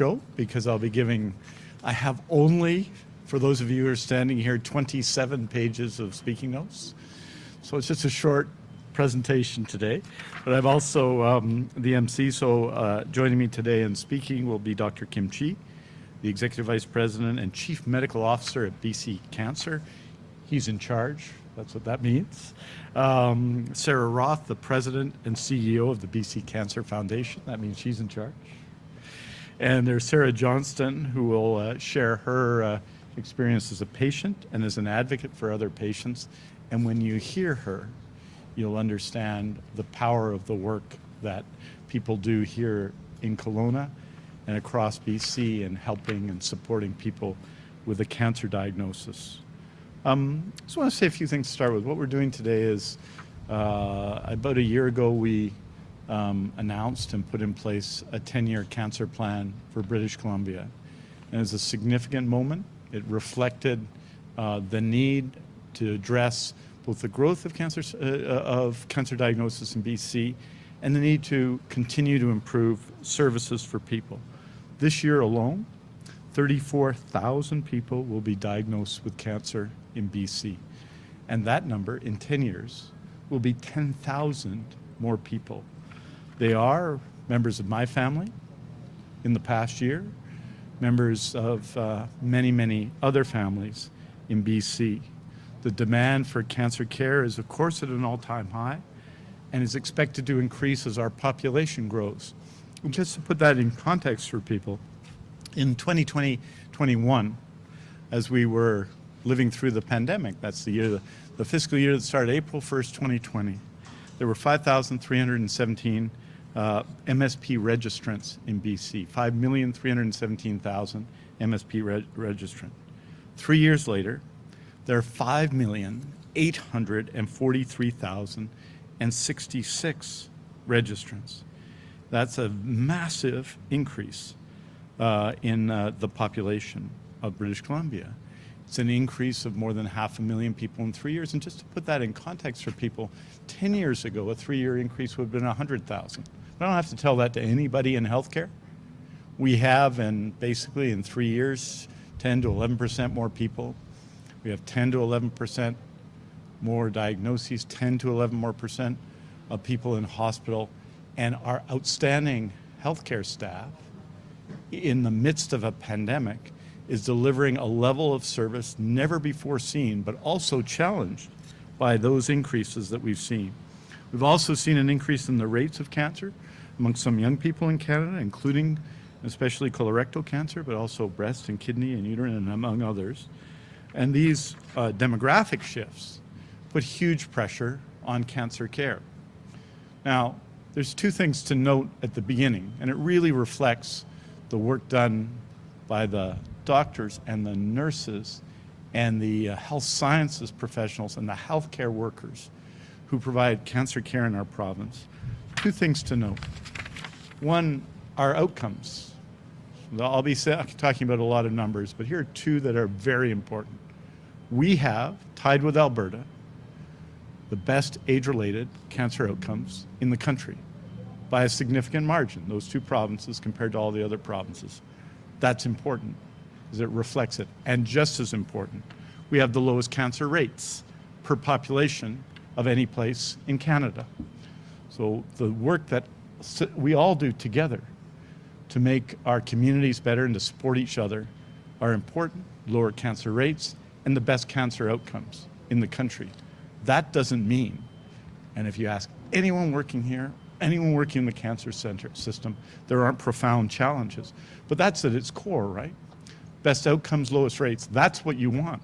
show because I'll be giving, I have only, for those of you who are standing here, 27 pages of speaking notes. So it's just a short presentation today. But I'm also the MC, so joining me today and speaking will be Dr. Kim Chi, the Executive Vice President and Chief Medical Officer at BC Cancer. He's in charge. That's what that means. Sarah Roth, the President and CEO of the BC Cancer Foundation. That means she's in charge. And there's Sarah Johnston, who will share her experience as a patient and as an advocate for other patients. And when you hear her, you'll understand the power of the work that people do here in Kelowna and across BC in helping and supporting people with a cancer diagnosis. I just want to say a few things to start with. What we're doing today is, about a year ago, we announced and put in place a 10-year cancer plan for British Columbia. And it's a significant moment. It reflected the need to address both the growth of cancer diagnosis in BC and the need to continue to improve services for people. This year alone, 34,000 people will be diagnosed with cancer in BC. And that number, in 10 years, will be 10,000 more people. They are members of my family in the past year, members of many, many other families in BC. The demand for cancer care is, of course, at an all-time high and is expected to increase as our population grows. And just to put that in context for people, in 2020-21, as we were living through the pandemic, that's the year, the fiscal year that started April 1st, 2020, there were 5,317 MSP registrants in BC, 5,317,000 MSP registrant. 3 years later, there are 5,843,066 registrants. That's a massive increase in the population of British Columbia. It's an increase of more than 500,000 people in 3 years. And just to put that in context for people, 10 years ago, a 3-year increase would have been 100,000. I don't have to tell that to anybody in healthcare. We have, and basically in 3 years, 10 to 11% more people. We have 10 to 11% more diagnoses, 10 to 11% more of people in hospital, and our outstanding healthcare staff in the midst of a pandemic is delivering a level of service never before seen, but also challenged by those increases that we've seen. We've also seen an increase in the rates of cancer among some young people in Canada, including especially colorectal cancer, but also breast and kidney and uterine and among others. And these demographic shifts put huge pressure on cancer care. Now, there's two things to note at the beginning, and it really reflects the work done by the doctors and the nurses and the health sciences professionals and the healthcare workers who provide cancer care in our province. Two things to note. One, our outcomes. I'll be talking about a lot of numbers, but here are two that are very important. We have, tied with Alberta, the best age-related cancer outcomes in the country by a significant margin, those two provinces compared to all the other provinces. That's important, because it reflects it. And just as important, we have the lowest cancer rates per population of any place in Canada. So the work that we all do together to make our communities better and to support each other are important. Lower cancer rates and the best cancer outcomes in the country. That doesn't mean, and if you ask anyone working here, anyone working in the cancer center system, there aren't profound challenges. But that's at its core, right? Best outcomes, lowest rates, that's what you want.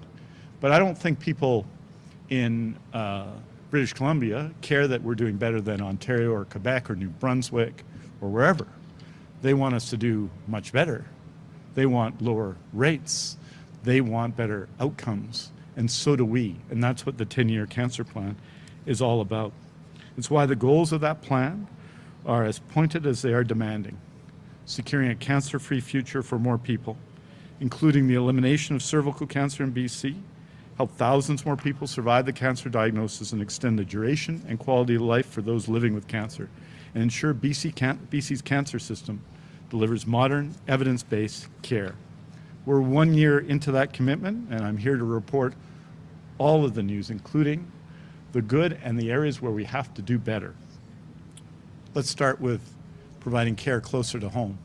But I don't think people in British Columbia care that we're doing better than Ontario or Quebec or New Brunswick or wherever. They want us to do much better. They want lower rates. They want better outcomes. And so do we. And that's what the 10-year cancer plan is all about. It's why the goals of that plan are as pointed as they are demanding. Securing a cancer-free future for more people, including the elimination of cervical cancer in BC, help thousands more people survive the cancer diagnosis and extend the duration and quality of life for those living with cancer, and ensure BC's cancer system delivers modern, evidence-based care. We're 1 year into that commitment, and I'm here to report all of the news, including the good and the areas where we have to do better. Let's start with providing care closer to home.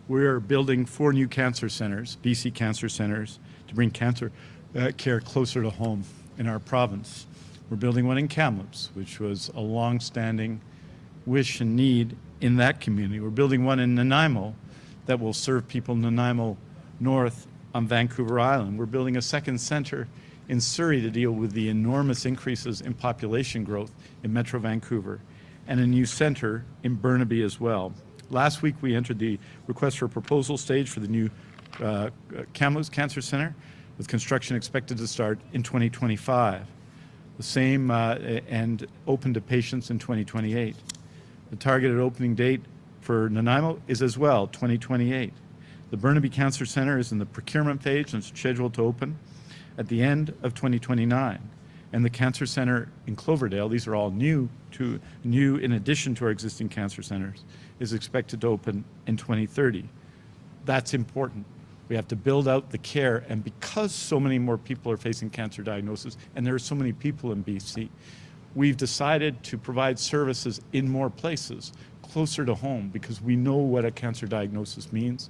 We're building 4 new cancer centers, BC Cancer Centers, to bring cancer care closer to home in our province. We're building one in Kamloops, which was a long-standing wish and need in that community. We're building one in Nanaimo that will serve people in Nanaimo North on Vancouver Island. We're building a second center in Surrey to deal with the enormous increases in population growth in Metro Vancouver, and a new center in Burnaby as well. Last week we entered the request for proposal stage for the new Kamloops Cancer Center, with construction expected to start in 2025. The same and open to patients in 2028. The targeted opening date for Nanaimo is as well 2028. The Burnaby Cancer Center is in the procurement phase and is scheduled to open at the end of 2029. And the Cancer Center in Cloverdale, these are all new in addition to our existing cancer centers, is expected to open in 2030. That's important. We have to build out the care, and because so many more people are facing cancer diagnosis, and there are so many people in BC, we've decided to provide services in more places, closer to home, because we know what a cancer diagnosis means,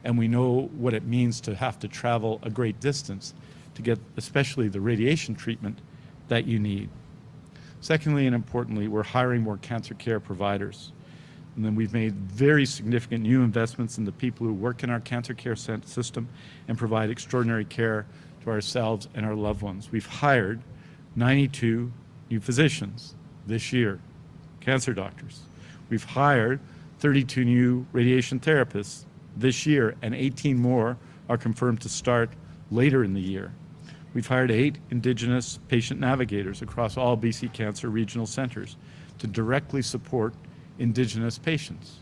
and we know what it means to have to travel a great distance to get especially the radiation treatment that you need. Secondly, and importantly, we're hiring more cancer care providers. And then we've made very significant new investments in the people who work in our cancer care system and provide extraordinary care to ourselves and our loved ones. We've hired 92 new physicians this year, cancer doctors. We've hired 32 new radiation therapists this year, and 18 more are confirmed to start later in the year. We've hired 8 Indigenous patient navigators across all BC Cancer regional centers to directly support Indigenous patients.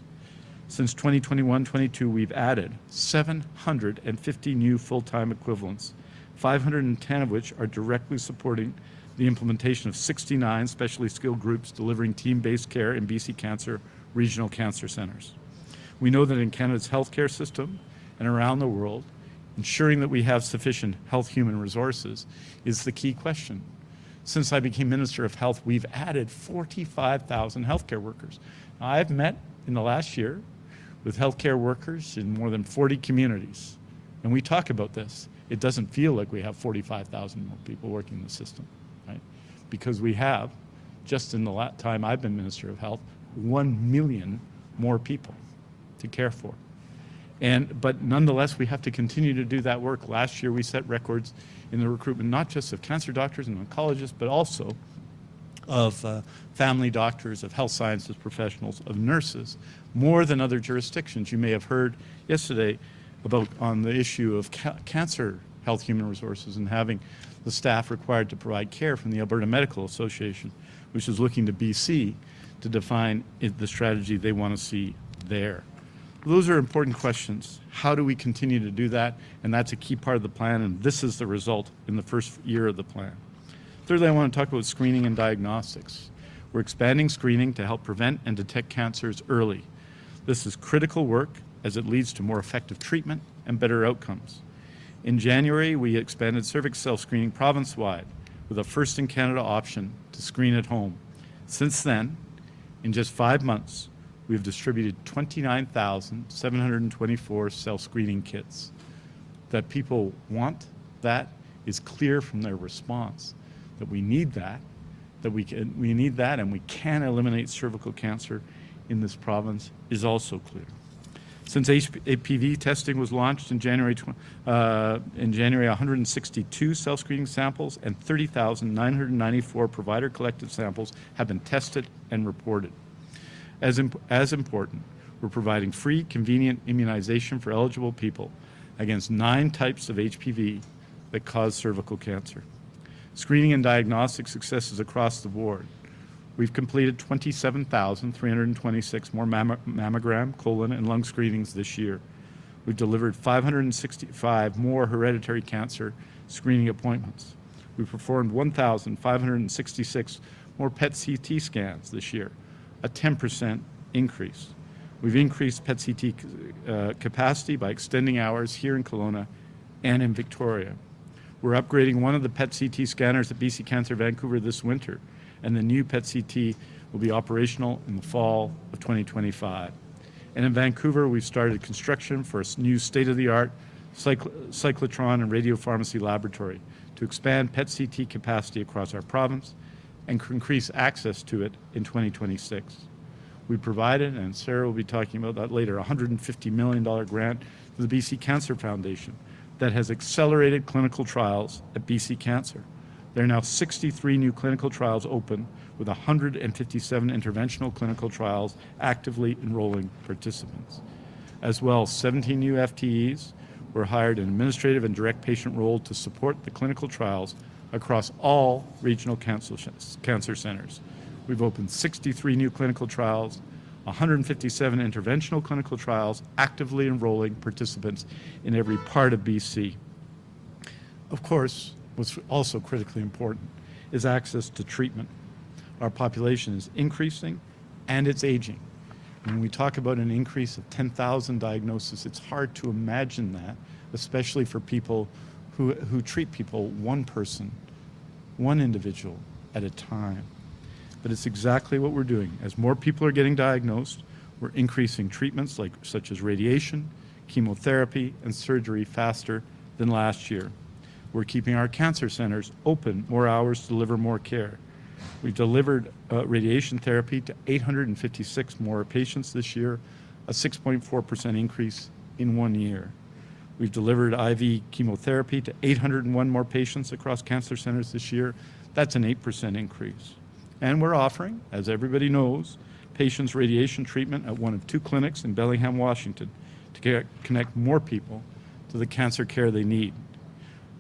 Since 2021-22, we've added 750 new full-time equivalents, 510 of which are directly supporting the implementation of 69 specially skilled groups delivering team-based care in BC Cancer regional cancer centers. We know that in Canada's healthcare system and around the world, ensuring that we have sufficient health human resources is the key question. Since I became Minister of Health, we've added 45,000 healthcare workers. Now, I've met in the last year with healthcare workers in more than 40 communities, and we talk about this. It doesn't feel like we have 45,000 more people working in the system, right? Because we have, just in the time I've been Minister of Health, 1 million more people to care for. But nonetheless, we have to continue to do that work. Last year, we set records in the recruitment, not just of cancer doctors and oncologists, but also of family doctors, of health sciences professionals, of nurses, more than other jurisdictions. You may have heard yesterday about on the issue of cancer health human resources and having the staff required to provide care from the Alberta Medical Association, which is looking to BC to define the strategy they want to see there. Those are important questions. How do we continue to do that? And that's a key part of the plan, and this is the result in the first year of the plan. Thirdly, I want to talk about screening and diagnostics. We're expanding screening to help prevent and detect cancers early. This is critical work as it leads to more effective treatment and better outcomes. In January, we expanded cervix cell screening province-wide with a first-in-Canada option to screen at home. Since then, in just 5 months, we have distributed 29,724 cell screening kits. That people want that is clear from their response. That we need that, we need that, and we can eliminate cervical cancer in this province is also clear. Since HPV testing was launched in January, 162 cell screening samples and 30,994 provider-collected samples have been tested and reported. As important, we're providing free, convenient immunization for eligible people against 9 types of HPV that cause cervical cancer. Screening and diagnostic successes across the board. We've completed 27,326 more mammogram, colon, and lung screenings this year. We've delivered 565 more hereditary cancer screening appointments. We performed 1,566 more PET-CT scans this year, a 10% increase. We've increased PET-CT capacity by extending hours here in Kelowna and in Victoria. We're upgrading one of the PET-CT scanners at BC Cancer Vancouver this winter, and the new PET-CT will be operational in the fall of 2025. And in Vancouver, we've started construction for a new state-of-the-art cyclotron and radiopharmacy laboratory to expand PET-CT capacity across our province and increase access to it in 2026. We provided, and Sarah will be talking about that later, a $150 million grant to the BC Cancer Foundation that has accelerated clinical trials at BC Cancer. There are now 63 new clinical trials open, with 157 interventional clinical trials actively enrolling participants. As well, 17 new FTEs were hired in administrative and direct patient role to support the clinical trials across all regional cancer centers. We've opened 63 new clinical trials, 157 interventional clinical trials, actively enrolling participants in every part of BC. Of course, what's also critically important is access to treatment. Our population is increasing and it's aging. When we talk about an increase of 10,000 diagnoses, it's hard to imagine that, especially for people who treat people one person, one individual at a time. But it's exactly what we're doing. As more people are getting diagnosed, we're increasing treatments such as radiation, chemotherapy, and surgery faster than last year. We're keeping our cancer centers open more hours to deliver more care. We've delivered radiation therapy to 856 more patients this year, a 6.4% increase in 1 year. We've delivered IV chemotherapy to 801 more patients across cancer centers this year. That's an 8% increase. And we're offering, as everybody knows, patients radiation treatment at one of 2 clinics in Bellingham, Washington, to connect more people to the cancer care they need.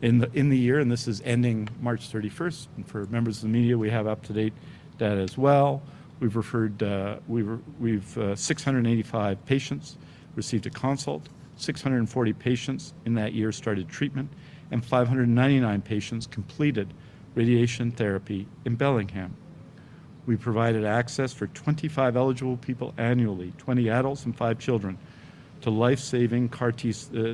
In the year, and this is ending March 31st, and for members of the media, we have up-to-date data as well. We've 685 patients received a consult, 640 patients in that year started treatment, and 599 patients completed radiation therapy in Bellingham. We provided access for 25 eligible people annually, 20 adults and 5 children, to life-saving CAR-T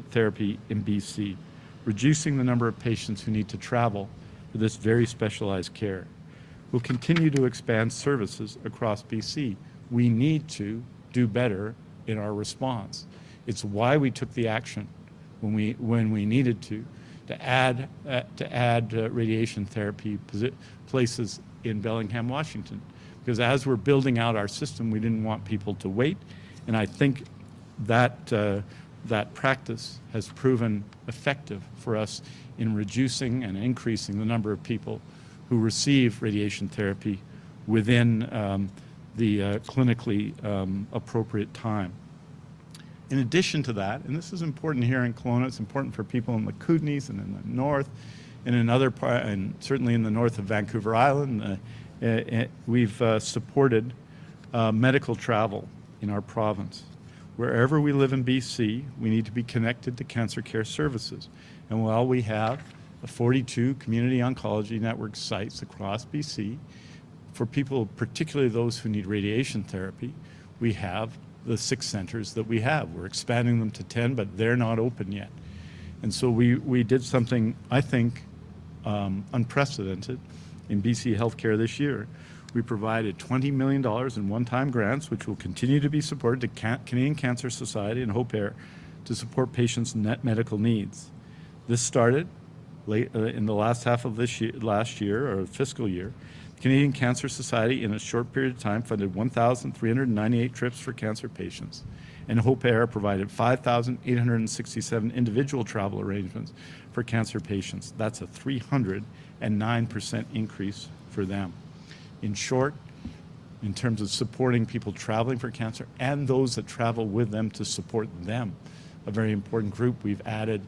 therapy in BC, reducing the number of patients who need to travel for this very specialized care. We'll continue to expand services across BC. We need to do better in our response. It's why we took the action when we needed to add radiation therapy places in Bellingham, Washington. Because as we're building out our system, we didn't want people to wait, and I think that practice has proven effective for us in reducing and increasing the number of people who receive radiation therapy within the clinically appropriate time. In addition to that, and this is important here in Kelowna, it's important for people in the Kootenays and in the north, and in other parts, and certainly in the north of Vancouver Island, we've supported medical travel in our province. Wherever we live in BC, we need to be connected to cancer care services. And while we have 42 community oncology network sites across BC, for people, particularly those who need radiation therapy, we have the 6 centers that we have. We're expanding them to 10, but they're not open yet. And so we did something, I think, unprecedented in BC healthcare this year. We provided $20 million in one-time grants, which will continue to be supported to Canadian Cancer Society and Hope Air to support patients' net medical needs. This started late in the last half of last year, or fiscal year. Canadian Cancer Society, in a short period of time, funded 1,398 trips for cancer patients, and Hope Air provided 5,867 individual travel arrangements for cancer patients. That's a 309% increase for them. In short, in terms of supporting people traveling for cancer and those that travel with them to support them, a very important group, we've added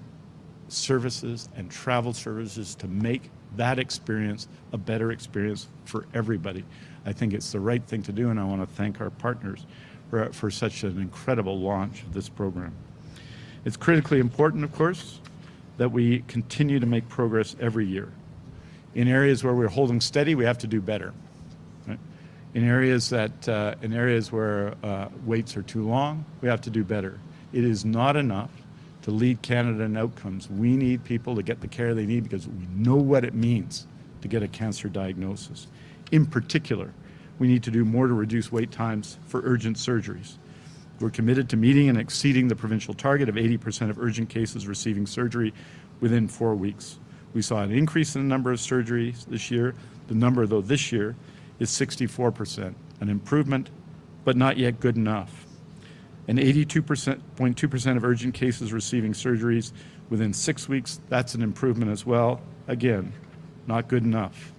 services and travel services to make that experience a better experience for everybody. I think it's the right thing to do, and I want to thank our partners for such an incredible launch of this program. It's critically important, of course, that we continue to make progress every year. In areas where we're holding steady, we have to do better. Right? In areas where waits are too long, we have to do better. It is not enough to lead Canada in outcomes. We need people to get the care they need because we know what it means to get a cancer diagnosis. In particular, we need to do more to reduce wait times for urgent surgeries. We're committed to meeting and exceeding the provincial target of 80% of urgent cases receiving surgery within 4 weeks. We saw an increase in the number of surgeries this year. The number, though, this year is 64%, an improvement, but not yet good enough. And 82.2% of urgent cases receiving surgeries within 6 weeks, that's an improvement as well. Again, not good enough.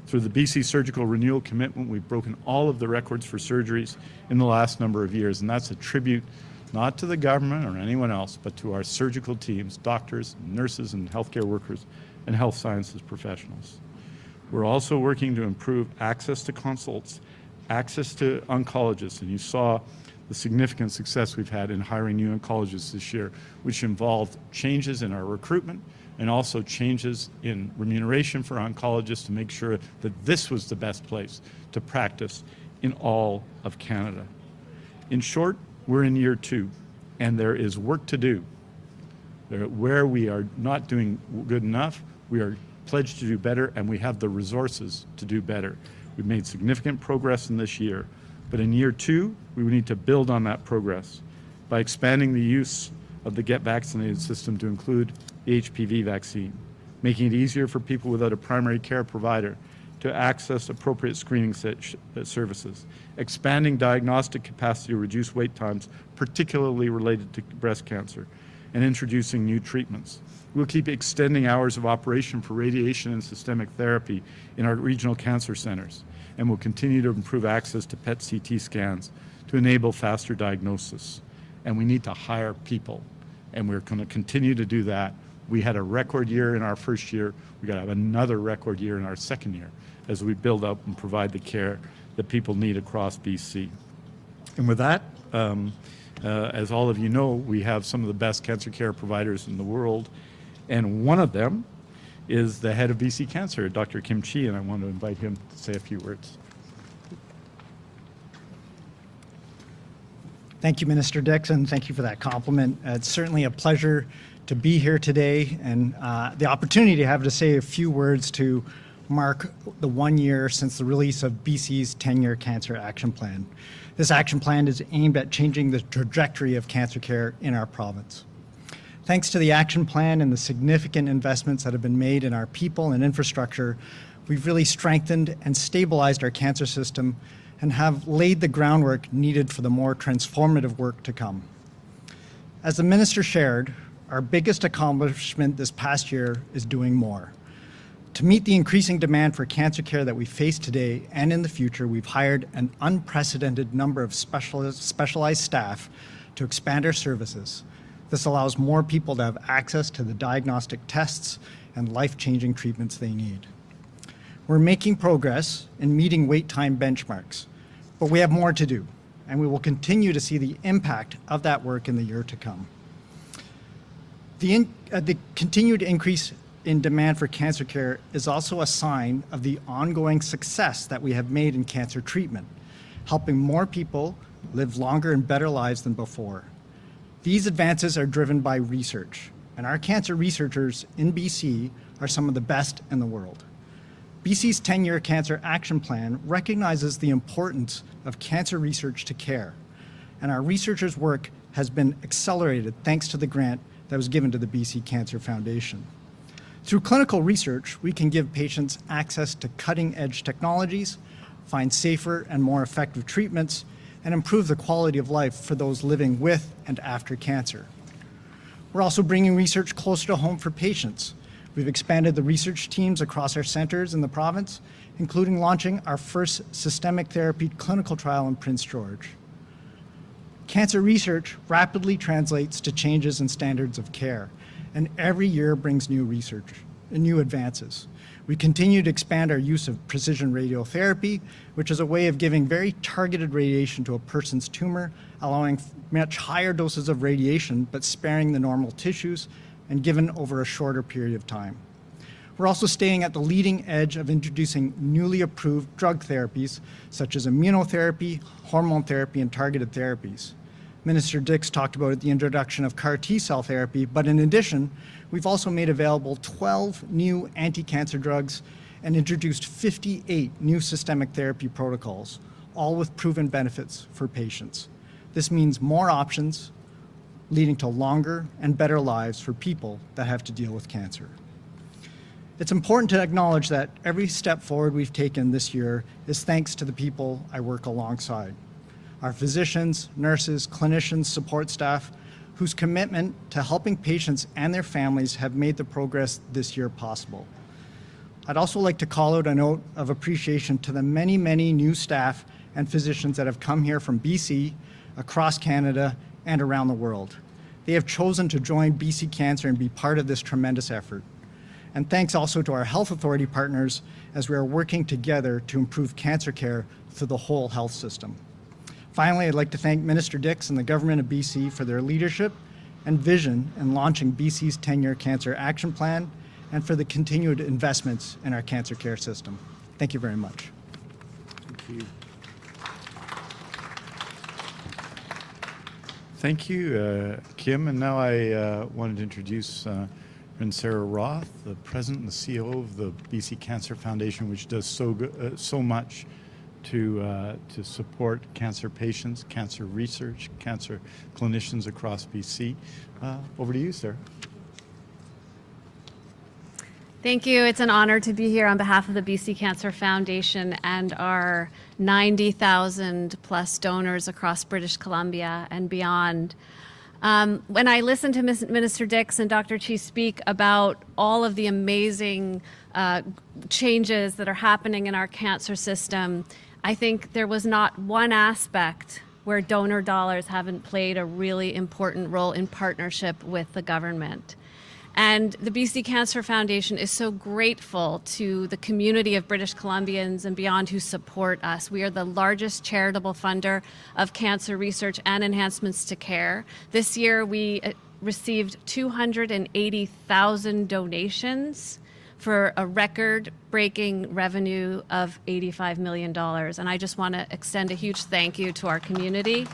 Through the BC Surgical Renewal Commitment, we've broken all of the records for surgeries in the last number of years, and that's a tribute not to the government or anyone else, but to our surgical teams, doctors, nurses, and healthcare workers, and health sciences professionals. We're also working to improve access to consults, access to oncologists, and you saw the significant success we've had in hiring new oncologists this year, which involved changes in our recruitment and also changes in remuneration for oncologists to make sure that this was the best place to practice in all of Canada. In short, we're in year 2, and there is work to do. Where we are not doing good enough, we are pledged to do better, and we have the resources to do better. We've made significant progress in this year, but in year 2, we need to build on that progress by expanding the use of the Get Vaccinated system to include the HPV vaccine, making it easier for people without a primary care provider to access appropriate screening services, expanding diagnostic capacity to reduce wait times, particularly related to breast cancer, and introducing new treatments. We'll keep extending hours of operation for radiation and systemic therapy in our regional cancer centers, and we'll continue to improve access to PET-CT scans to enable faster diagnosis. And we need to hire people, and we're going to continue to do that. We had a record year in our first year. We're going to have another record year in our second year as we build up and provide the care that people need across BC. And with that, as all of you know, we have some of the best cancer care providers in the world, and one of them is the head of BC Cancer, Dr. Kim Chi, and I want to invite him to say a few words. Thank you, Minister Dix, and thank you for that compliment. It's certainly a pleasure to be here today and the opportunity to have to say a few words to mark the 1 year since the release of BC's 10-year cancer action plan. This action plan is aimed at changing the trajectory of cancer care in our province. Thanks to the action plan and the significant investments that have been made in our people and infrastructure, we've really strengthened and stabilized our cancer system and have laid the groundwork needed for the more transformative work to come. As the Minister shared, our biggest accomplishment this past year is doing more. To meet the increasing demand for cancer care that we face today and in the future, we've hired an unprecedented number of specialized staff to expand our services. This allows more people to have access to the diagnostic tests and life-changing treatments they need. We're making progress in meeting wait time benchmarks, but we have more to do, and we will continue to see the impact of that work in the year to come. The continued increase in demand for cancer care is also a sign of the ongoing success that we have made in cancer treatment, helping more people live longer and better lives than before. These advances are driven by research, and our cancer researchers in BC are some of the best in the world. BC's 10-year Cancer Action Plan recognizes the importance of cancer research to care, and our researchers' work has been accelerated thanks to the grant that was given to the BC Cancer Foundation. Through clinical research, we can give patients access to cutting-edge technologies, find safer and more effective treatments, and improve the quality of life for those living with and after cancer. We're also bringing research closer to home for patients. We've expanded the research teams across our centers in the province, including launching our first systemic therapy clinical trial in Prince George. Cancer research rapidly translates to changes in standards of care, and every year brings new research and new advances. We continue to expand our use of precision radiotherapy, which is a way of giving very targeted radiation to a person's tumor, allowing much higher doses of radiation, but sparing the normal tissues and given over a shorter period of time. We're also staying at the leading edge of introducing newly approved drug therapies, such as immunotherapy, hormone therapy, and targeted therapies. Minister Dix talked about the introduction of CAR T-cell therapy, but in addition, we've also made available 12 new anti-cancer drugs and introduced 58 new systemic therapy protocols, all with proven benefits for patients. This means more options, leading to longer and better lives for people that have to deal with cancer. It's important to acknowledge that every step forward we've taken this year is thanks to the people I work alongside. Our physicians, nurses, clinicians, support staff, whose commitment to helping patients and their families have made the progress this year possible. I'd also like to call out a note of appreciation to the many, many new staff and physicians that have come here from BC, across Canada, and around the world. They have chosen to join BC Cancer and be part of this tremendous effort. And thanks also to our health authority partners as we are working together to improve cancer care through the whole health system. Finally, I'd like to thank Minister Dix and the Government of BC for their leadership and vision in launching BC's 10-year Cancer Action Plan and for the continued investments in our cancer care system. Thank you very much. Thank you. Thank you, Kim. And now I wanted to introduce Sarah Roth, the President and the CEO of the BC Cancer Foundation, which does so much to support cancer patients, cancer research, cancer clinicians across BC. Over to you, Sarah. Thank you. It's an honor to be here on behalf of the BC Cancer Foundation and our 90,000 plus donors across British Columbia and beyond. When I listened to Minister Dix and Dr. Chi speak about all of the amazing changes that are happening in our cancer system, I think there was not one aspect where donor dollars haven't played a really important role in partnership with the government. And the BC Cancer Foundation is so grateful to the community of British Columbians and beyond who support us. We are the largest charitable funder of cancer research and enhancements to care. This year we received 280,000 donations for a record-breaking revenue of $85 million. And I just want to extend a huge thank you to our community.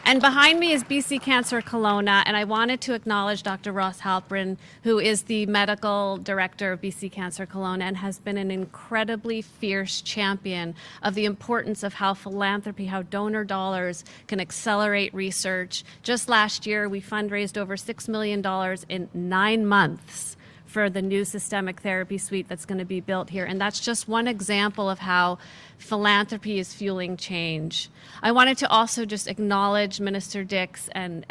And behind me is BC Cancer Kelowna, and I wanted to acknowledge Dr. Ross Halprin, who is the medical director of BC Cancer Kelowna and has been an incredibly fierce champion of the importance of how philanthropy, how donor dollars can accelerate research. Just last year, we fundraised over $6 million in 9 months for the new systemic therapy suite that's going to be built here. And that's just one example of how philanthropy is fueling change. I wanted to also just acknowledge Minister Dix and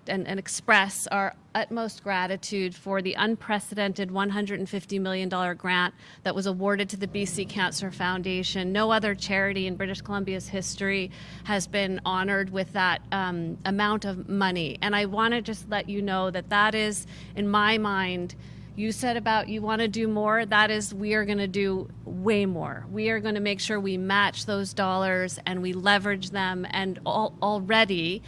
express our utmost gratitude for the unprecedented $150 million grant that was awarded to the BC Cancer Foundation. No other charity in British Columbia's history has been honored with that amount of money. And I want to just let you know that that is, in my mind, you said about you want to do more. That is, we are going to do way more. We are going to make sure we match those dollars and we leverage them. And already,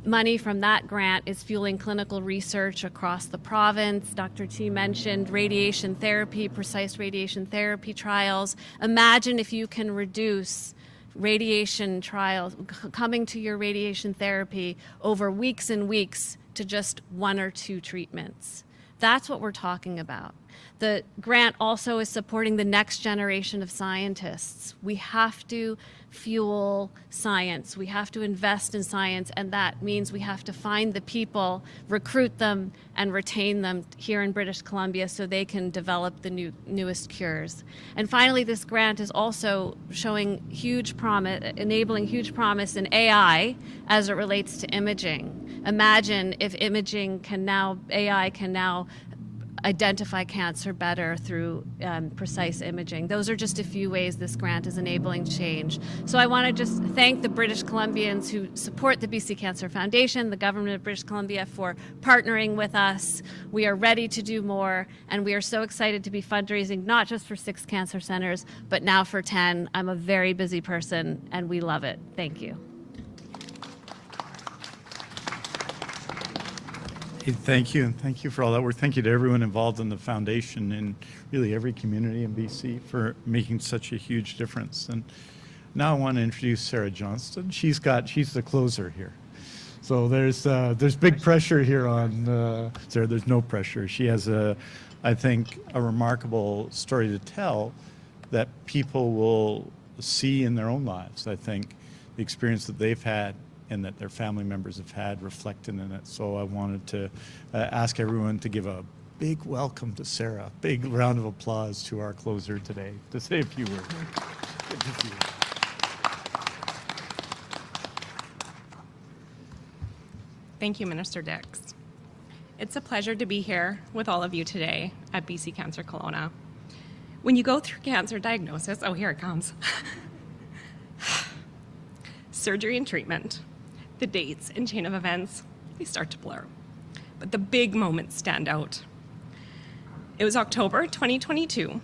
money from that grant is fueling clinical research across the province. Dr. T mentioned radiation therapy, precise radiation therapy trials. Imagine if you can reduce radiation trials, coming to your radiation therapy over weeks and weeks to just 1 or 2 treatments. That's what we're talking about. The grant also is supporting the next generation of scientists. We have to fuel science. We have to invest in science, and that means we have to find the people, recruit them, and retain them here in British Columbia so they can develop the newest cures. And finally, this grant is also showing huge promise, enabling huge promise in AI as it relates to imaging. Imagine if AI can now identify cancer better through precise imaging. Those are just a few ways this grant is enabling change. So I want to just thank the British Columbians who support the BC Cancer Foundation, the government of British Columbia, for partnering with us. We are ready to do more, and we are so excited to be fundraising not just for 6 cancer centers, but now for 10. I'm a very busy person, and we love it. Thank you. Thank you, and thank you for all that work. Thank you to everyone involved in the foundation and really every community in BC for making such a huge difference. And now I want to introduce Sarah Johnston. She's the closer here. So there's big pressure here on Sarah. There's no pressure. She has I think, a remarkable story to tell that people will see in their own lives. I think the experience that they've had and that their family members have had reflected in it. So I wanted to ask everyone to give a big welcome to Sarah. Big round of applause to our closer today to say a few words. Good to see you. Thank you, Minister Dix. It's a pleasure to be here with all of you today at BC Cancer Kelowna. When you go through cancer diagnosis, oh, here it comes. Surgery and treatment, the dates and chain of events, they start to blur. But the big moments stand out. It was October 2022.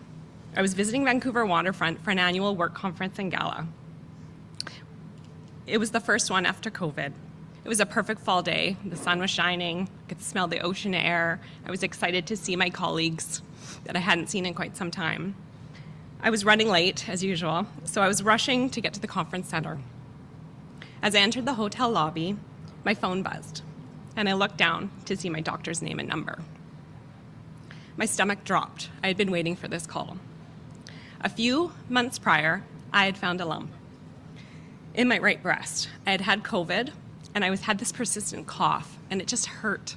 I was visiting Vancouver waterfront for an annual work conference and gala. It was the first one after COVID. It was a perfect fall day. The sun was shining. I could smell the ocean air. I was excited to see my colleagues that I hadn't seen in quite some time. I was running late, as usual, so I was rushing to get to the conference center. As I entered the hotel lobby, my phone buzzed, and I looked down to see my doctor's name and number. My stomach dropped. I had been waiting for this call. A few months prior, I had found a lump in my right breast. I had had COVID, and I had this persistent cough, and it just hurt.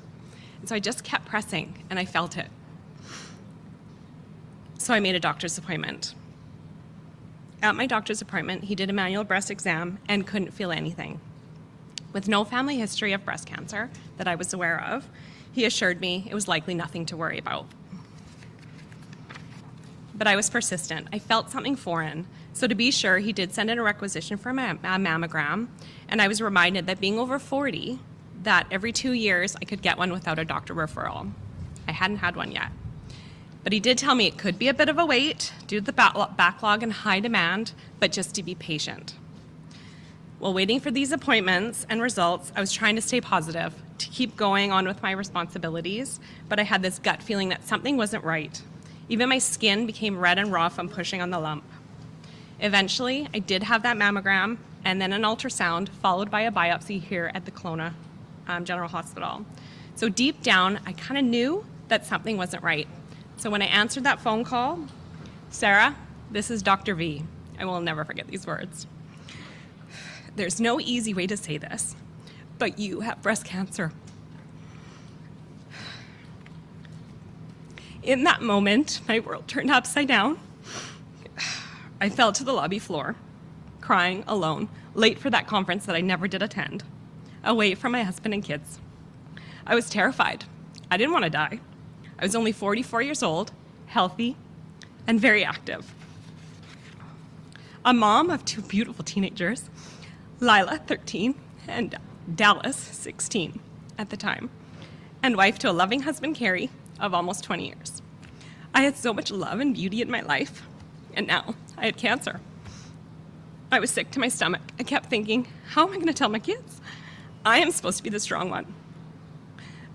And so I just kept pressing, and I felt it. So I made a doctor's appointment. At my doctor's appointment, he did a manual breast exam and couldn't feel anything. With no family history of breast cancer that I was aware of, he assured me it was likely nothing to worry about. But I was persistent. I felt something foreign. So to be sure, he did send in a requisition for a mammogram, and I was reminded that being over 40, that every 2 years I could get one without a doctor referral. I hadn't had one yet. But he did tell me it could be a bit of a wait due to the backlog and high demand, but just to be patient. While waiting for these appointments and results, I was trying to stay positive, to keep going on with my responsibilities, but I had this gut feeling that something wasn't right. Even my skin became red and raw from pushing on the lump. Eventually, I did have that mammogram and then an ultrasound, followed by a biopsy here at the Kelowna General Hospital. So deep down, I kind of knew that something wasn't right. So when I answered that phone call, Sarah, this is Dr. V. I will never forget these words. There's no easy way to say this, but you have breast cancer. In that moment, my world turned upside down. I fell to the lobby floor, crying alone, late for that conference that I never did attend, away from my husband and kids. I was terrified. I didn't want to die. I was only 44 years old, healthy, and very active. A mom of 2 beautiful teenagers, Lila, 13, and Dallas, 16 at the time, and wife to a loving husband, Carrie, of almost 20 years. I had so much love and beauty in my life, and now I had cancer. I was sick to my stomach. I kept thinking, how am I going to tell my kids? I am supposed to be the strong one,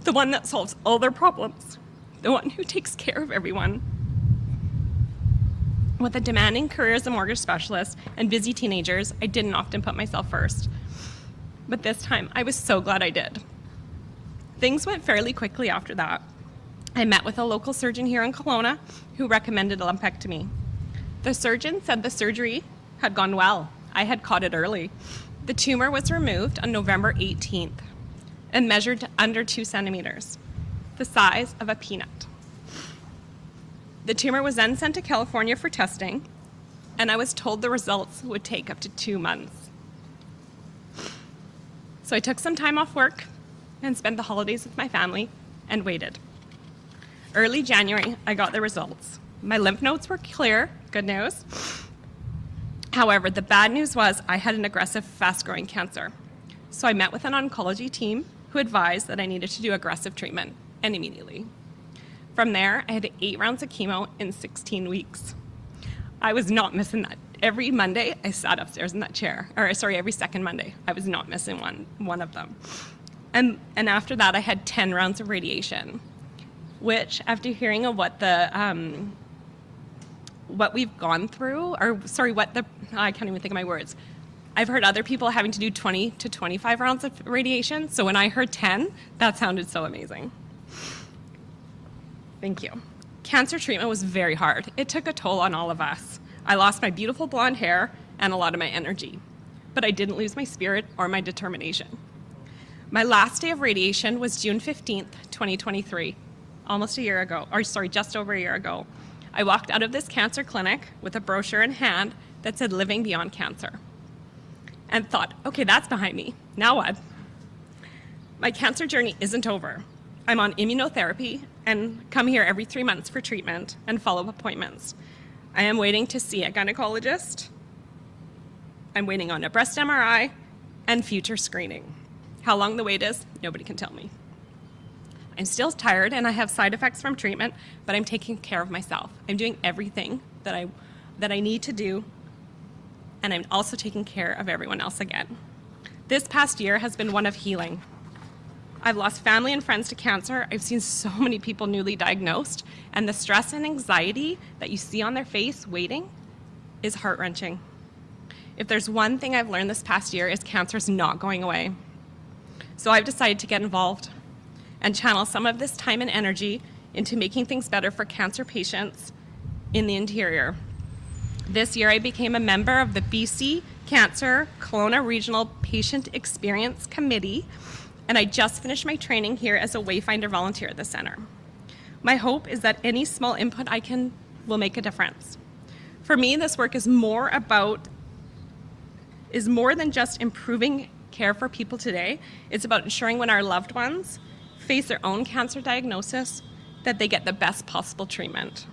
the one that solves all their problems, the one who takes care of everyone. With a demanding career as a mortgage specialist and busy teenagers, I didn't often put myself first. But this time, I was so glad I did. Things went fairly quickly after that. I met with a local surgeon here in Kelowna who recommended a lumpectomy. The surgeon said the surgery had gone well. I had caught it early. The tumor was removed on November 18th and measured to under 2 centimeters, the size of a peanut. The tumor was then sent to California for testing, and I was told the results would take up to 2 months. So I took some time off work and spent the holidays with my family and waited. Early January, I got the results. My lymph nodes were clear, good news. However, the bad news was I had an aggressive, fast-growing cancer. So I met with an oncology team who advised that I needed to do aggressive treatment, and immediately. From there, I had 8 rounds of chemo in 16 weeks. I was not missing that. Every Monday, I sat upstairs in that chair. Every second Monday, I was not missing one of them. And after that, I had 10 rounds of radiation, which, after hearing of what we've gone through, I can't even think of my words. I've heard other people having to do 20 to 25 rounds of radiation. So when I heard 10, that sounded so amazing. Thank you. Cancer treatment was very hard. It took a toll on all of us. I lost my beautiful blonde hair and a lot of my energy, but I didn't lose my spirit or my determination. My last day of radiation was June 15th, 2023, just over a year ago. I walked out of this cancer clinic with a brochure in hand that said Living Beyond Cancer and thought, okay, that's behind me. Now what? My cancer journey isn't over. I'm on immunotherapy and come here every 3 months for treatment and follow-up appointments. I am waiting to see a gynecologist. I'm waiting on a breast MRI and future screening. How long the wait is, nobody can tell me. I'm still tired and I have side effects from treatment, but I'm taking care of myself. I'm doing everything that I need to do, and I'm also taking care of everyone else again. This past year has been one of healing. I've lost family and friends to cancer. I've seen so many people newly diagnosed, and the stress and anxiety that you see on their face waiting is heart-wrenching. If there's one thing I've learned this past year, is cancer's not going away. So I've decided to get involved and channel some of this time and energy into making things better for cancer patients in the interior. This year, I became a member of the BC Cancer Kelowna Regional Patient Experience Committee, and I just finished my training here as a Wayfinder volunteer at the center. My hope is that any small input I can will make a difference. For me, this work is more than just improving care for people today. It's about ensuring when our loved ones face their own cancer diagnosis that they get the best possible treatment.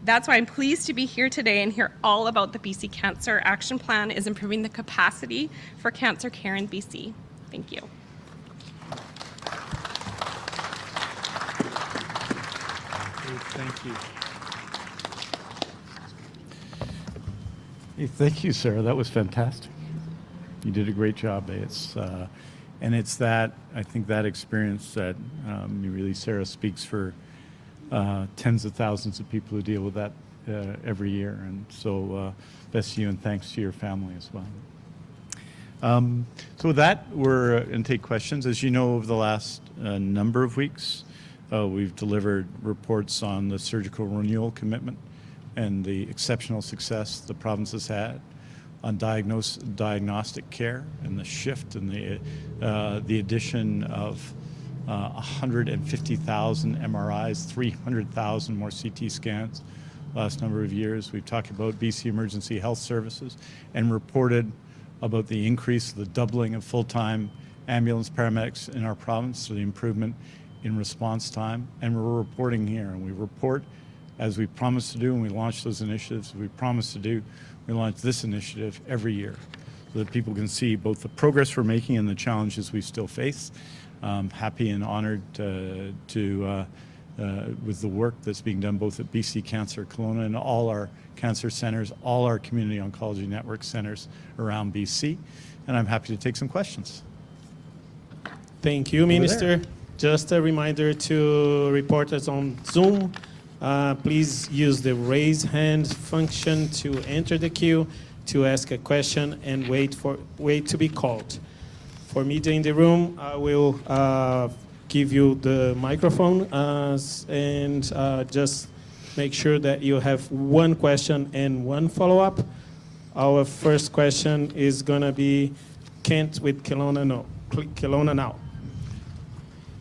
That's why I'm pleased to be here today and hear all about the BC Cancer Action Plan is improving the capacity for cancer care in BC. Thank you. Thank you. Hey, thank you, Sarah. That was fantastic. You did a great job. It's that, I think that experience that really, Sarah, speaks for tens of thousands of people who deal with that every year. And so best to you and thanks to your family as well. So with that, we're going to take questions. As you know, over the last number of weeks, we've delivered reports on the surgical renewal commitment and the exceptional success the province has had on diagnostic care and the shift and the addition of 150,000 MRIs, 300,000 more CT scans last number of years. We've talked about BC Emergency Health Services and reported about the increase, the doubling of full-time ambulance paramedics in our province, so the improvement in response time. And we're reporting here, and we report as we promised to do, and we launch those initiatives. We promised to do, we launch this initiative every year so that people can see both the progress we're making and the challenges we still face. Happy and honored with the work that's being done both at BC Cancer Kelowna and all our cancer centers, all our community oncology network centers around BC. And I'm happy to take some questions. Thank you, Minister. Just a reminder to reporters on Zoom, please use the raise hand function to enter the queue, to ask a question, and wait to be called. For media in the room, I will give you the microphone and just make sure that you have one question and one follow-up. Our first question is going to be Kent with Kelowna Now.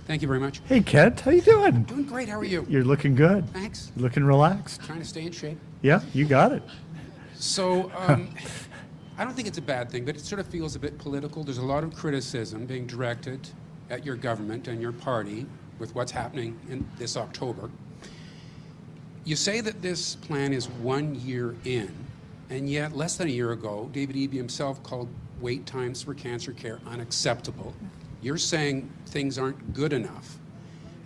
Thank you very much. Hey, Kent, how you doing? Doing great. How are you? You're looking good. Thanks. You're looking relaxed. Trying to stay in shape. Yeah, you got it. So, I don't think it's a bad thing, but it sort of feels a bit political. There's a lot of criticism being directed at your government and your party with what's happening in this October. You say that this plan is 1 year in, and yet less than a year ago, David Eby himself called wait times for cancer care unacceptable. You're saying things aren't good enough.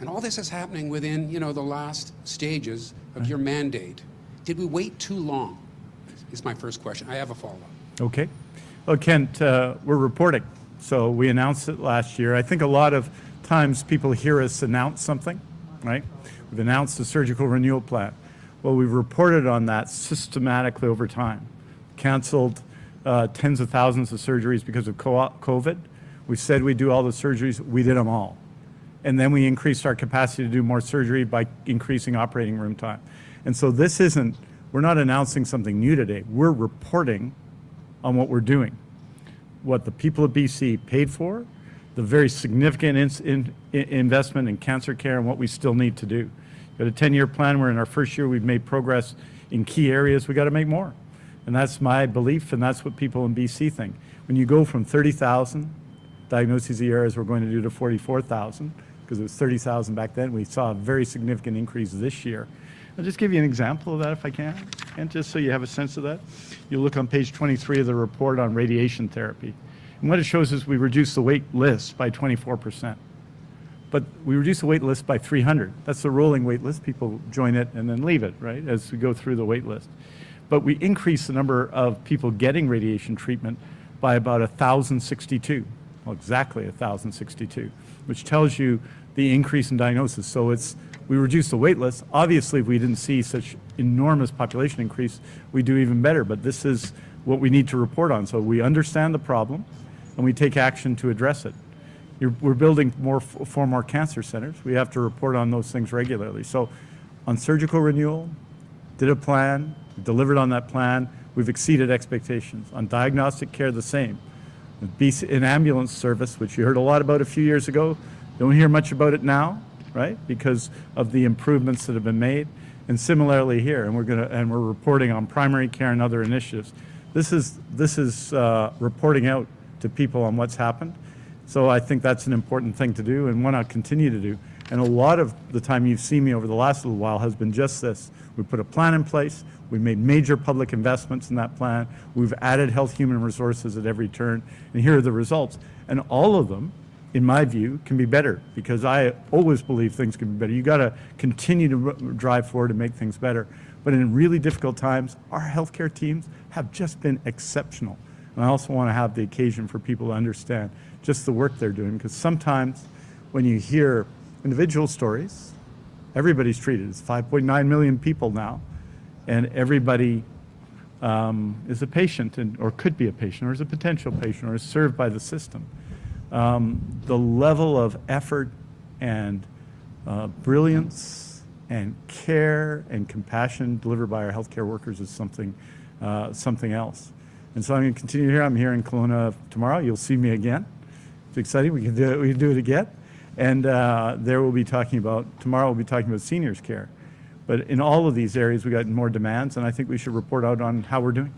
And all this is happening within, the last stages of your mandate. Did we wait too long? Is my first question. I have a follow-up. Okay. Well, Kent, we're reporting. So we announced it last year. I think a lot of times people hear us announce something, right? We've announced a surgical renewal plan. Well, we've reported on that systematically over time. Canceled tens of thousands of surgeries because of COVID. We said we'd do all the surgeries. We did them all. And then we increased our capacity to do more surgery by increasing operating room time. And so this isn't, we're not announcing something new today. We're reporting on what we're doing, what the people of BC paid for, the very significant investment in cancer care, and what we still need to do. We've got a 10-year plan. We're in our first year. We've made progress in key areas. We got to make more. And that's my belief, and that's what people in BC think. When you go from 30,000 diagnoses a year, as we're going to do, to 44,000, because it was 30,000 back then, we saw a very significant increase this year. I'll just give you an example of that if I can, and just so you have a sense of that. You look on page 23 of the report on radiation therapy. And what it shows is we reduced the wait list by 24%. But we reduced the wait list by 300. That's the rolling wait list. People join it and then leave it, right, as we go through the wait list. But we increased the number of people getting radiation treatment by about 1,062. Well, exactly 1,062, which tells you the increase in diagnosis. So we reduced the wait list. Obviously, if we didn't see such enormous population increase, we'd do even better. But this is what we need to report on. So we understand the problem, and we take action to address it. We're building four more cancer centers. We have to report on those things regularly. So on surgical renewal, did a plan, delivered on that plan. We've exceeded expectations. On diagnostic care, the same. In ambulance service, which you heard a lot about a few years ago, don't hear much about it now, right? Because of the improvements that have been made. And similarly here, and we're reporting on primary care and other initiatives. This is reporting out to people on what's happened. So I think that's an important thing to do, and one I'll continue to do. And a lot of the time you've seen me over the last little while has been just this. We put a plan in place. We've made major public investments in that plan. We've added health human resources at every turn. And here are the results. And all of them, in my view, can be better, because I always believe things can be better. You got to continue to drive forward and make things better. But in really difficult times, our healthcare teams have just been exceptional. And I also want to have the occasion for people to understand just the work they're doing, because sometimes when you hear individual stories, everybody's treated. It's 5.9 million people now, and everybody is a patient, or could be a patient, or is a potential patient, or is served by the system. The level of effort and brilliance and care and compassion delivered by our healthcare workers is something else. And so I'm going to continue here. I'm here in Kelowna tomorrow. You'll see me again. It's exciting. We can do it again. And tomorrow we'll be talking about seniors care. But in all of these areas, we got more demands, and I think we should report out on how we're doing.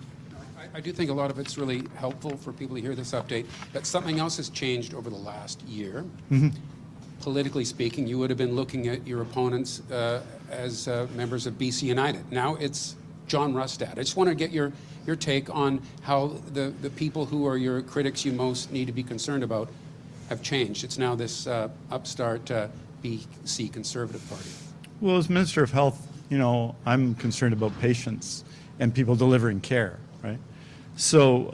I do think a lot of it's really helpful for people to hear this update, but something else has changed over the last year. Mm-hmm. Politically speaking, you would have been looking at your opponents as members of BC United. Now it's John Rustad. I just want to get your take on how the people who are your critics you most need to be concerned about have changed. It's now this upstart BC Conservative Party. Well, as Minister of Health, I'm concerned about patients and people delivering care, right? So,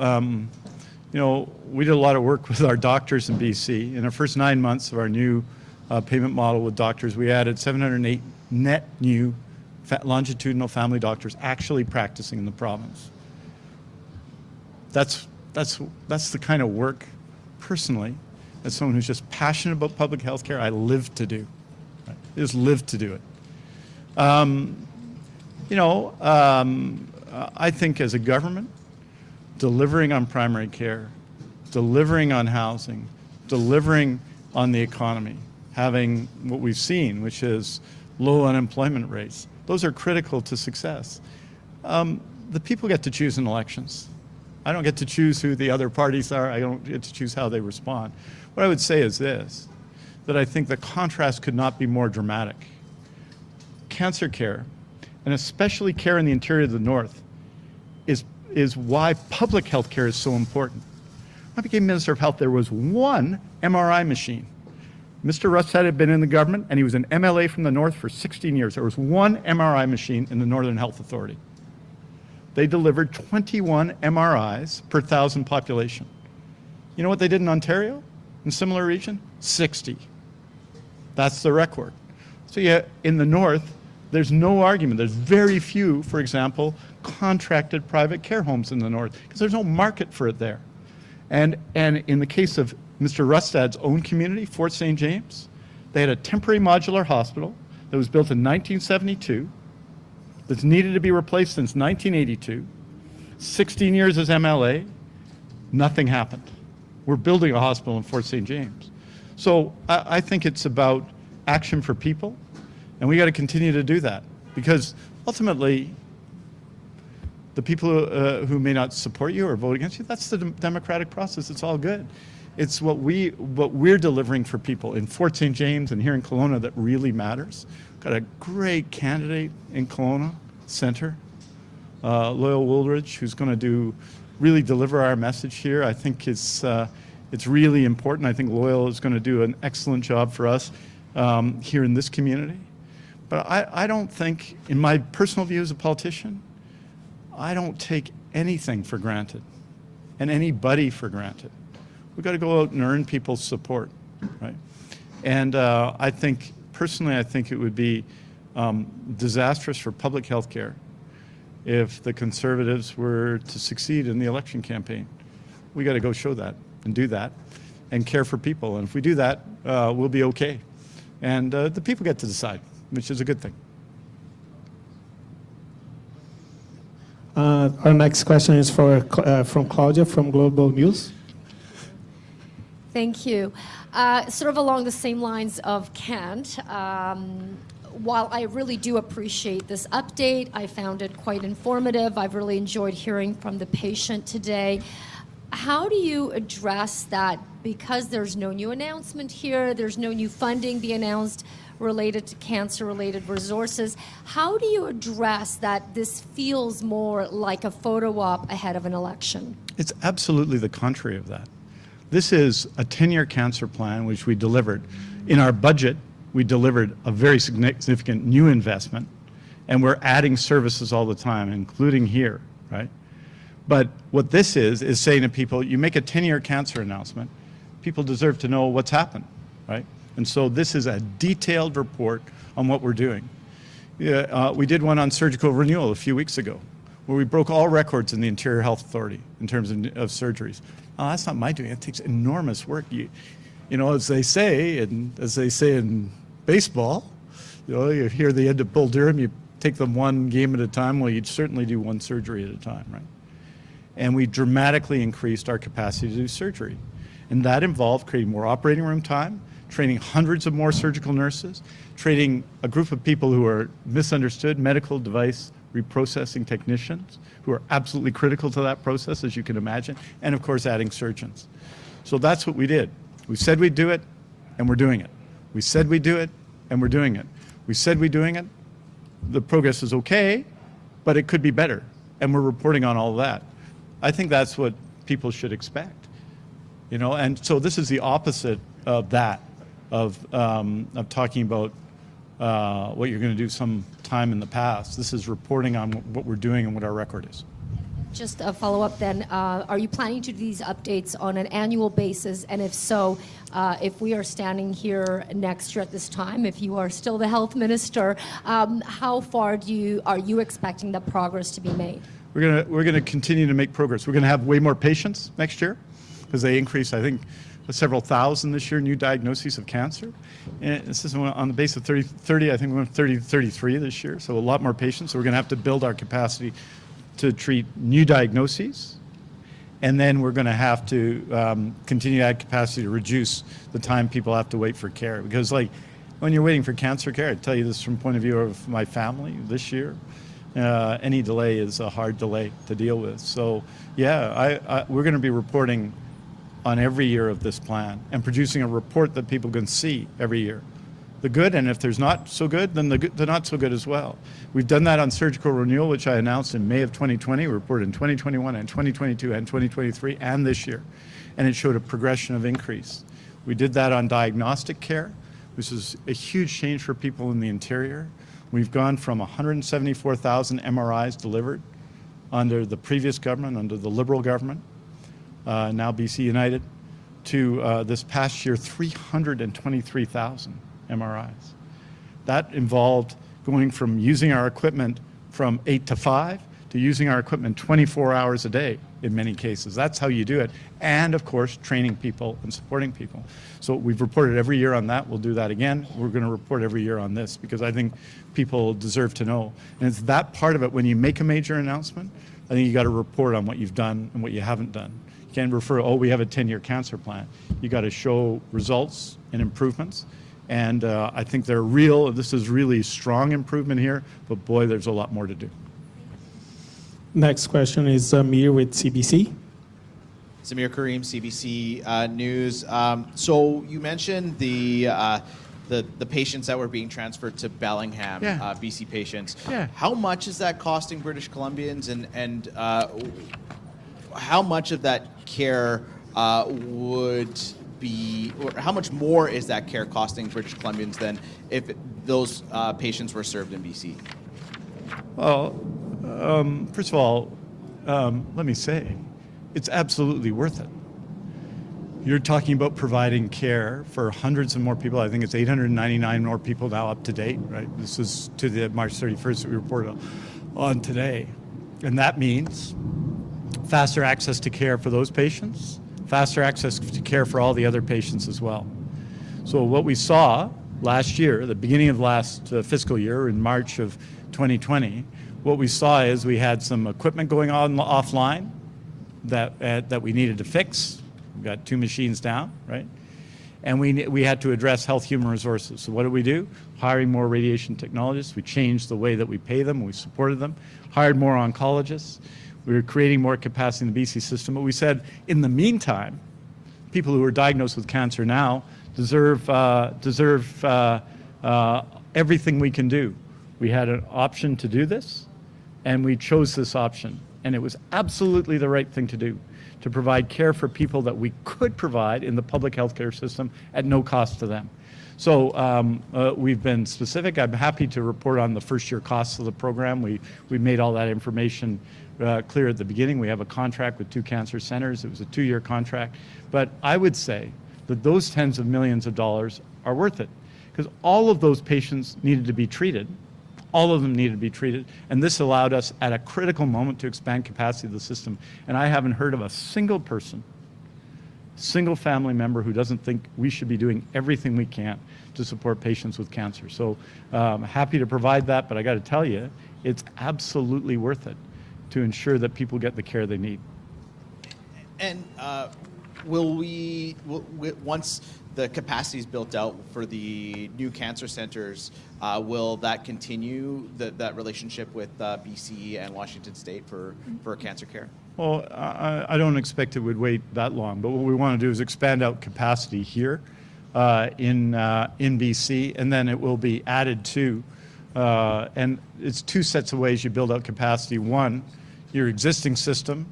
we did a lot of work with our doctors in BC. In the first 9 months of our new payment model with doctors, we added 708 net new longitudinal family doctors actually practicing in the province. That's the kind of work, personally, as someone who's just passionate about public health care, I live to do. Right? I just live to do it. I think as a government, delivering on primary care, delivering on housing, delivering on the economy, having what we've seen, which is low unemployment rates, those are critical to success. The people get to choose in elections. I don't get to choose who the other parties are. I don't get to choose how they respond. What I would say is this, that I think the contrast could not be more dramatic. Cancer care, and especially care in the interior of the North, is why public health care is so important. When I became Minister of Health, there was one MRI machine. Mr. Rustad had been in the government, and he was an MLA from the North for 16 years. There was one MRI machine in the Northern Health Authority. They delivered 21 MRIs per 1,000 population. You know what they did in Ontario, in similar region? 60. That's the record. So yeah, in the north, there's no argument. There's very few, for example, contracted private care homes in the north because there's no market for it there. And in the case of Mr. Rustad's own community, Fort St. James, they had a temporary modular hospital that was built in 1972 that's needed to be replaced since 1982. 16 years as MLA, nothing happened. We're building a hospital in Fort St. James. So I think it's about action for people, and we got to continue to do that because ultimately, the people who may not support you or vote against you, that's the democratic process. It's all good. It's what we're delivering for people in Fort St. James and here in Kelowna that really matters. Got a great candidate in Kelowna Centre, Loyal Woolridge, who's going to really deliver our message here. I think it's really important. I think Loyal is going to do an excellent job for us here in this community. But I don't think, in my personal view as a politician, I don't take anything for granted and anybody for granted. We've got to go out and earn people's support, right? And I think, personally, I think it would be disastrous for public health care if the Conservatives were to succeed in the election campaign. We got to go show that and do that and care for people. And if we do that, we'll be okay. And the people get to decide, which is a good thing. Our next question is from Claudia from Global News. Thank you. Sort of along the same lines of Kent, while I really do appreciate this update, I found it quite informative. I've really enjoyed hearing from the patient today. How do you address that? Because there's no new announcement here, there's no new funding being announced related to cancer-related resources. How do you address that this feels more like a photo op ahead of an election? It's absolutely the contrary of that. This is a 10-year cancer plan, which we delivered. In our budget, we delivered a very significant new investment, and we're adding services all the time, including here, right? But what this is saying to people, you make a 10-year cancer announcement, people deserve to know what's happened, right? And so this is a detailed report on what we're doing. We did one on surgical renewal a few weeks ago, where we broke all records in the Interior Health Authority in terms of surgeries. That's not my doing. It takes enormous work. You know, as they say in baseball, you hear the end of Bull Durham, you take them one game at a time. Well, you'd certainly do one surgery at a time, right? And we dramatically increased our capacity to do surgery. And that involved creating more operating room time, training hundreds of more surgical nurses, training a group of people who are misunderstood, medical device reprocessing technicians, who are absolutely critical to that process, as you can imagine, and of course adding surgeons. So that's what we did. We said we'd do it, and we're doing it. We said we'd do it, and we're doing it. We said we're doing it. The progress is okay, but it could be better, and we're reporting on all of that. I think that's what people should expect, you know. And so this is the opposite of that, of talking about what you're going to do some time in the past. This is reporting on what we're doing and what our record is. Just a follow-up then, are you planning to do these updates on an annual basis? And if so, if we are standing here next year at this time, if you are still the health minister, how far are you expecting the progress to be made? We're going to continue to make progress. We're going to have way more patients next year because they increased, I think, several thousand this year, new diagnoses of cancer. And this is on the base of 30, I think we went 30 to 33 this year, so a lot more patients. So we're going to have to build our capacity to treat new diagnoses. And then we're going to have to continue to add capacity to reduce the time people have to wait for care. Because like when you're waiting for cancer care, I tell you this from the point of view of my family this year, any delay is a hard delay to deal with. So yeah, we're going to be reporting on every year of this plan and producing a report that people can see every year. The good, and if there's not so good, then the not so good as well. We've done that on surgical renewal, which I announced in May of 2020. We reported in 2021 and 2022 and 2023 and this year. And it showed a progression of increase. We did that on diagnostic care, which is a huge change for people in the interior. We've gone from 174,000 MRIs delivered under the previous government, under the Liberal government, now BC United, to this past year 323,000 MRIs. That involved going from using our equipment from 8 to 5 to using our equipment 24 hours a day in many cases. That's how you do it. And of course, training people and supporting people. So we've reported every year on that. We'll do that again. We're going to report every year on this because I think people deserve to know. And it's that part of it. When you make a major announcement, I think you got to report on what you've done and what you haven't done. You can't refer, oh, we have a 10-year cancer plan. You got to show results and improvements. And I think they're real. This is really strong improvement here, but boy, there's a lot more to do. Next question is Amir with CBC. Samir Karim, CBC News. So you mentioned the patients that were being transferred to Bellingham, Yeah. BC patients. Yeah. How much is that costing British Columbians, and how much of that care would be, or how much more is that care costing British Columbians than if those patients were served in BC? Well, first of all, let me say, it's absolutely worth it. You're talking about providing care for hundreds of more people. I think it's 899 more people now up to date, right? This is to the March 31st that we reported on today. And that means faster access to care for those patients, faster access to care for all the other patients as well. So what we saw last year, the beginning of last fiscal year in March of 2020, what we saw is we had some equipment going on offline that we needed to fix. We got 2 machines down, right? And we had to address health human resources. So what did we do? Hiring more radiation technologists. We changed the way that we pay them. We supported them. Hired more oncologists. We were creating more capacity in the BC system. But we said, in the meantime, people who are diagnosed with cancer now deserve everything we can do. We had an option to do this, and we chose this option. And it was absolutely the right thing to do, to provide care for people that we could provide in the public healthcare system at no cost to them. So we've been specific. I'm happy to report on the first-year costs of the program. We made all that information clear at the beginning. We have a contract with 2 cancer centers. It was a 2-year contract. But I would say that those tens of millions of dollars are worth it, because all of those patients needed to be treated. All of them needed to be treated, and this allowed us at a critical moment to expand capacity of the system. And I haven't heard of a single person, single family member who doesn't think we should be doing everything we can to support patients with cancer. So happy to provide that, but I got to tell you, it's absolutely worth it to ensure that people get the care they need. And once the capacity is built out for the new cancer centers, will that continue, that relationship with BC and Washington State for cancer care? Well, I don't expect it would wait that long, but what we want to do is expand out capacity here in BC, and then it will be added to, and it's 2 sets of ways you build out capacity. One, your existing system,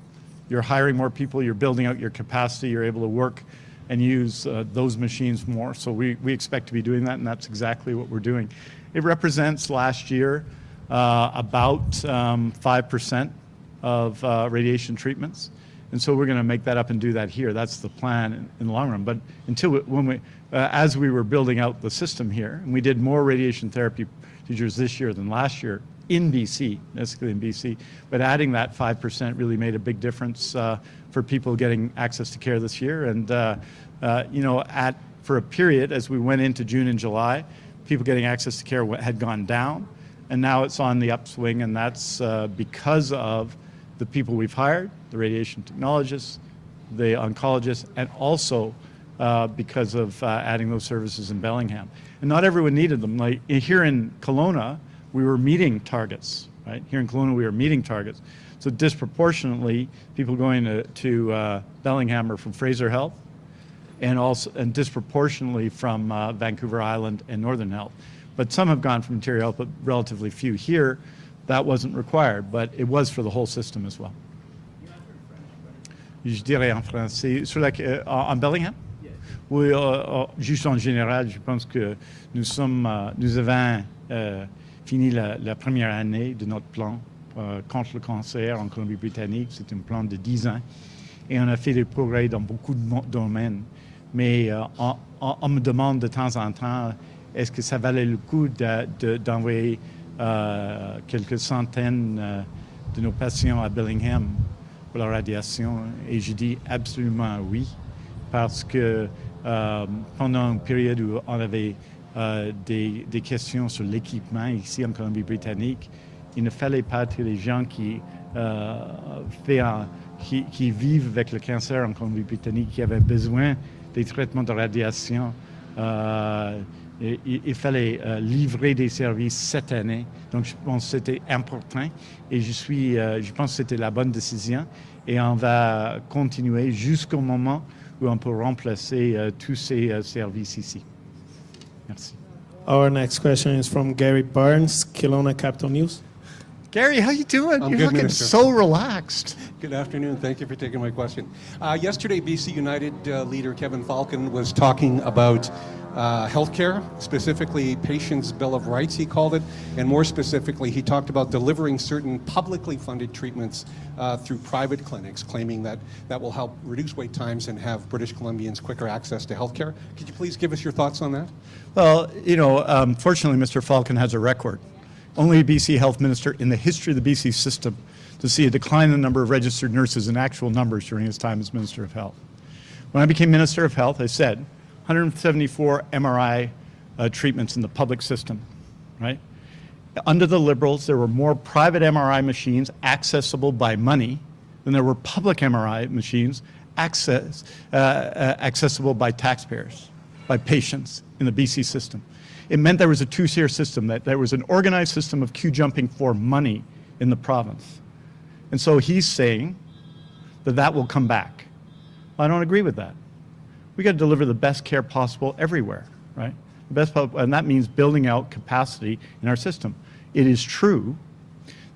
you're hiring more people, you're building out your capacity, you're able to work and use those machines more. So we expect to be doing that, and that's exactly what we're doing. It represents last year about 5% of radiation treatments. And so we're going to make that up and do that here. That's the plan in the long run. But as we were building out the system here, and we did more radiation therapy procedures this year than last year in BC, basically in BC, but adding that 5% really made a big difference for people getting access to care this year. And for a period, as we went into June and July, people getting access to care had gone down, and now it's on the upswing, and that's because of the people we've hired, the radiation technologists, the oncologists, and also because of adding those services in Bellingham. And not everyone needed them. Like here in Kelowna, we were meeting targets, right? Here in Kelowna, we were meeting targets. So disproportionately, people going to Bellingham are from Fraser Health, and disproportionately from Vancouver Island and Northern Health. But some have gone from Ontario Health, but relatively few. Here, that wasn't required, but it was for the whole system as well. Je dirais en français. En Bellingham? Oui, juste en général, je pense que nous avons fini la première année de notre plan contre le cancer en Colombie-Britannique. C'est un plan de 10 ans. Et on a fait des progrès dans beaucoup de domaines. mais on me demande de temps en temps, est-ce que ça valait le coup d'envoyer quelques centaines de nos patients à Bellingham pour la radiation? Et je dis absolument oui, parce que pendant une période où on avait des questions sur l'équipement ici en Colombie-Britannique, il ne fallait pas que les gens qui vivent avec le cancer en Colombie-Britannique, qui avaient besoin des traitements de radiation, il fallait livrer des services cette année. Donc, je pense que c'était important et je pense que c'était la bonne décision. Et on va continuer jusqu'au moment où on peut remplacer tous ces services ici. Merci. Our next question is from Gary Barnes, Kelowna Capital News. Gary, how you doing? I'm You're good, looking Minister. so relaxed. Good afternoon. Thank you for taking my question. Yesterday, BC United leader Kevin Falcon was talking about healthcare, specifically patients' Bill of Rights, he called it, and more specifically, he talked about delivering certain publicly funded treatments through private clinics, claiming that that will help reduce wait times and have British Columbians quicker access to healthcare. Could you please give us your thoughts on that? Well, fortunately, Mr. Falcon has a record. Only a BC health minister in the history of the BC system to see a decline in the number of registered nurses in actual numbers during his time as Minister of Health. When I became Minister of Health, I said 174 MRI treatments in the public system, right? Under the Liberals, there were more private MRI machines accessible by money than there were public MRI machines accessible by taxpayers, by patients in the BC system. It meant there was a two-tier system, that there was an organized system of queue jumping for money in the province. And so he's saying that that will come back. I don't agree with that. We got to deliver the best care possible everywhere, right? And that means building out capacity in our system. It is true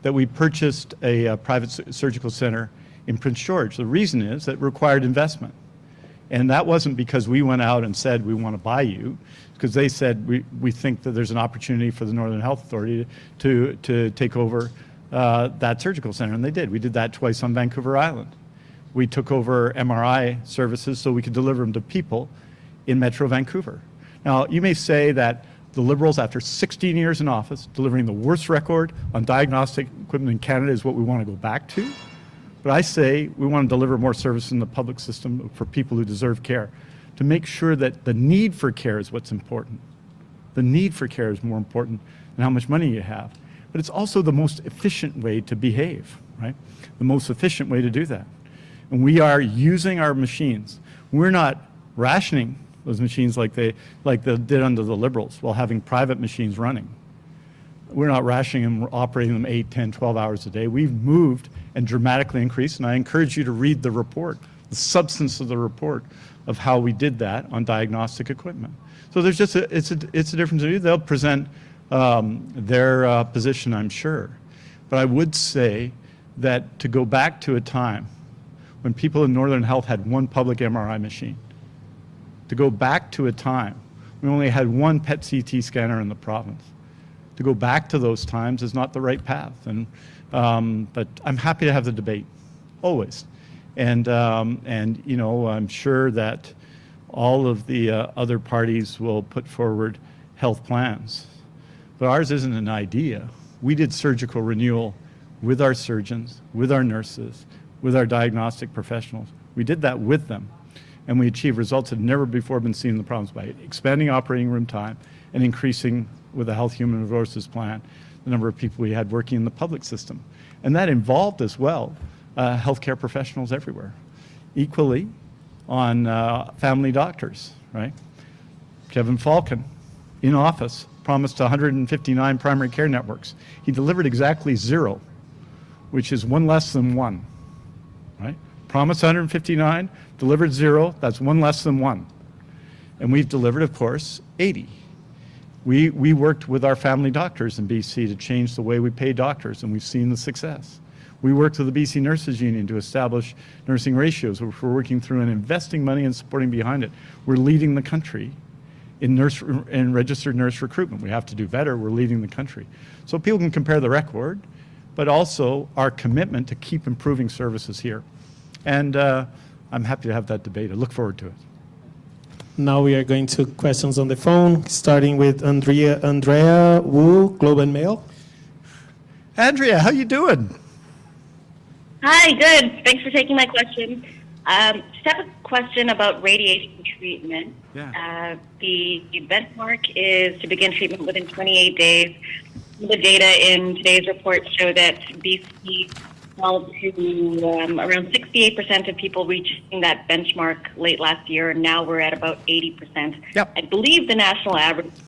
that we purchased a private surgical center in Prince George. The reason is that it required investment. And that wasn't because we went out and said, we want to buy you, because they said, we think that there's an opportunity for the Northern Health Authority to take over that surgical center, and they did. We did that twice on Vancouver Island. We took over MRI services so we could deliver them to people in Metro Vancouver. Now, you may say that the Liberals, after 16 years in office, delivering the worst record on diagnostic equipment in Canada is what we want to go back to. But I say we want to deliver more service in the public system for people who deserve care, to make sure that the need for care is what's important. The need for care is more important than how much money you have. But it's also the most efficient way to behave, right? The most efficient way to do that. And we are using our machines. We're not rationing those machines like they did under the Liberals while having private machines running. We're not rationing them, we're operating them 8, 10, 12 hours a day. We've moved and dramatically increased, and I encourage you to read the report, the substance of the report of how we did that on diagnostic equipment. So there's just it's a difference of view. They'll present their position, I'm sure. But I would say that to go back to a time when people in Northern Health had one public MRI machine, to go back to a time when we only had one PET CT scanner in the province, to go back to those times is not the right path. And but I'm happy to have the debate, always. And I'm sure that all of the other parties will put forward health plans. But ours isn't an idea. We did surgical renewal with our surgeons, with our nurses, with our diagnostic professionals. We did that with them. And we achieved results that had never before been seen in the province by expanding operating room time and increasing, with a Health Human Resources plan, the number of people we had working in the public system. And that involved as well healthcare professionals everywhere. Equally on family doctors, right? Kevin Falcon, in office, promised 159 primary care networks. He delivered exactly 0, which is one less than one, right? Promised 159, delivered 0, that's one less than one. And we've delivered, of course, 80. We worked with our family doctors in BC to change the way we pay doctors, and we've seen the success. We worked with the BC Nurses Union to establish nursing ratios, which we're working through and investing money and supporting behind it. We're leading the country in registered nurse recruitment. We have to do better. We're leading the country. So people can compare the record, but also our commitment to keep improving services here. And I'm happy to have that debate. I look forward to it. Now we are going to questions on the phone, starting with Andrea Wu, Globe and Mail. Andrea, how you doing? Hi, good. Thanks for taking my question. Just have a question about radiation treatment. Yeah. The benchmark is to begin treatment within 28 days. The data in today's report show that BC fell to around 68% of people reaching that benchmark late last year, and now we're at about 80%. Yep. I believe the national average